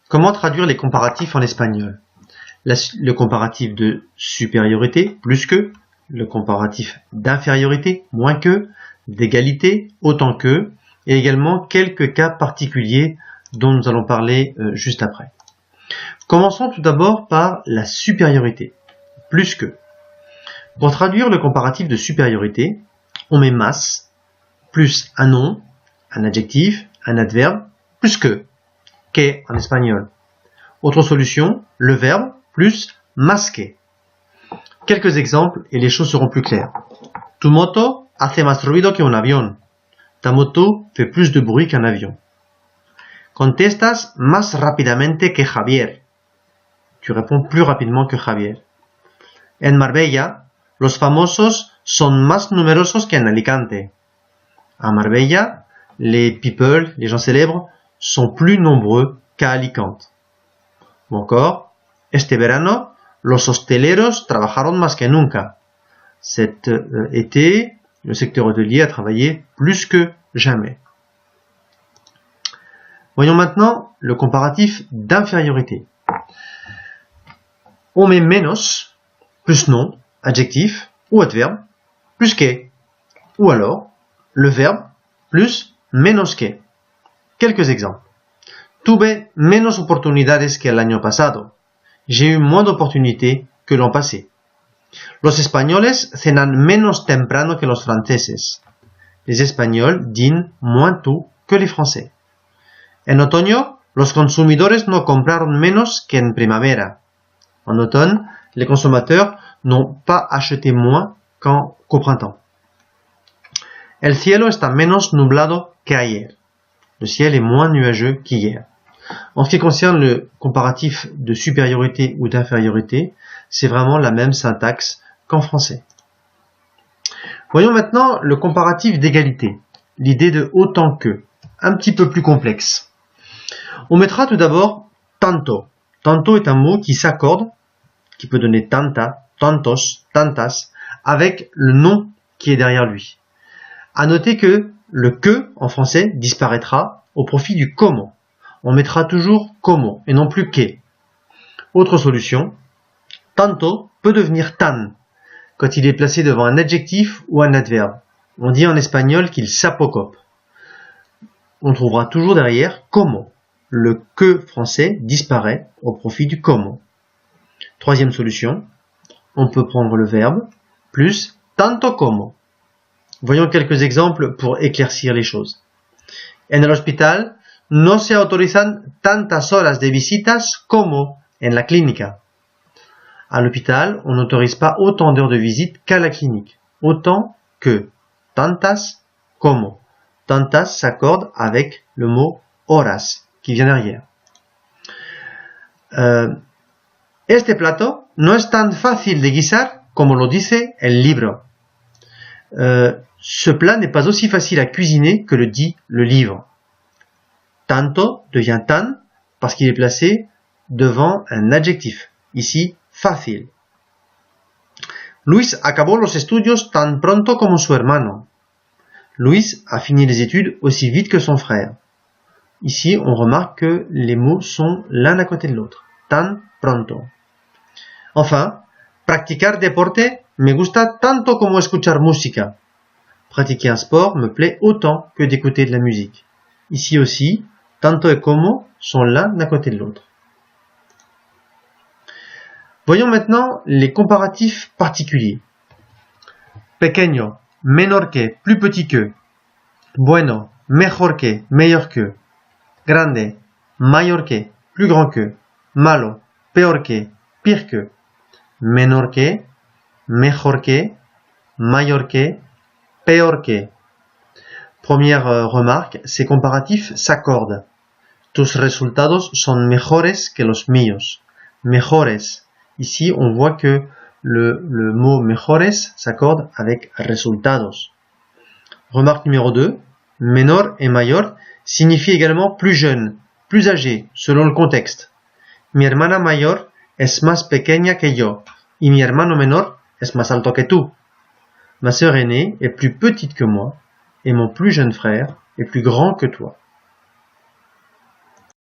Comment traduire les comparatifs en espagnol? Le comparatif de supériorité, plus que, le comparatif d'infériorité, moins que, d'égalité, autant que, et également quelques cas particuliers dont nous allons parler juste après. Commençons tout d'abord par la supériorité, plus que. Pour traduire le comparatif de supériorité, on met más, plus un nom, un adjectif, un adverbe, plus que en espagnol. Autre solution, le verbe, plus más que. Quelques exemples et les choses seront plus claires. Tu moto hace más ruido que un avión. Ta moto fait plus de bruit qu'un avion. Contestas más rápidamente que Javier. Tu réponds plus rapidement que Javier. En Marbella, los famosos son más numerosos que en Alicante. À Marbella, les people, les gens célèbres, sont plus nombreux qu'à Alicante. Ou encore, este verano, los hosteleros trabajaron más que nunca. Cet été, le secteur hôtelier a travaillé plus que jamais. Voyons maintenant le comparatif d'infériorité. On met menos, plus nom, adjectif ou adverbe, plus que, ou alors le verbe plus menos que. Quelques exemples. Tuve menos oportunidades que el año pasado. J'ai eu moins d'opportunités que l'an passé. Los españoles cenan menos temprano que los franceses. Les Espagnols dînent moins tôt que les Français. En otoño, los consumidores no compraron menos que en primavera. En automne, les consommateurs n'ont pas acheté moins qu'au printemps. El cielo está menos nublado que ayer. Le ciel est moins nuageux qu'hier. En ce qui concerne le comparatif de supériorité ou d'infériorité, c'est vraiment la même syntaxe qu'en français. Voyons maintenant le comparatif d'égalité, l'idée de autant que, un petit peu plus complexe. On mettra tout d'abord tanto. Tanto est un mot qui s'accorde, qui peut donner tanta, tantos, tantas, avec le nom qui est derrière lui. À noter que le que en français disparaîtra au profit du comment. On mettra toujours como et non plus que. Autre solution, tanto peut devenir tan quand il est placé devant un adjectif ou un adverbe. On dit en espagnol qu'il s'apocope. On trouvera toujours derrière como. Le que français disparaît au profit du como. Troisième solution, on peut prendre le verbe plus tanto como. Voyons quelques exemples pour éclaircir les choses. En el hospital no se autorizan tantas horas de visitas como en la clínica. À l'hôpital, on n'autorise pas autant d'heures de visite qu'à la clinique. Autant que. Tantas como. Tantas s'accorde avec le mot horas qui vient derrière. Este plato no es tan fácil de guisar como lo dice el libro. Ce plat n'est pas aussi facile à cuisiner que le dit le livre. Tanto devient tan parce qu'il est placé devant un adjectif. Ici, fácil. Luis acabó los estudios tan pronto como su hermano. Luis a fini les études aussi vite que son frère. Ici, on remarque que les mots sont l'un à côté de l'autre. Tan pronto. Enfin, practicar deporte me gusta tanto como escuchar música. Pratiquer un sport me plaît autant que d'écouter de la musique. Ici aussi, tanto et como sont l'un à côté de l'autre. Voyons maintenant les comparatifs particuliers. Pequeño, menor que, plus petit que. Bueno, mejor que, meilleur que. Grande, mayor que, plus grand que. Malo, peor que, pire que. Menor que, mejor que, mayor que, peor que. Première remarque, ces comparatifs s'accordent. Tus resultados son mejores que los míos. Mejores. Ici, on voit que le mot mejores s'accorde avec resultados. Remarque numéro 2, menor et mayor signifie également plus jeune, plus âgé, selon le contexte. Mi hermana mayor es más pequeña que yo, y mi hermano menor es más alto que tú. Ma sœur aînée est plus petite que moi, et mon plus jeune frère est plus grand que toi.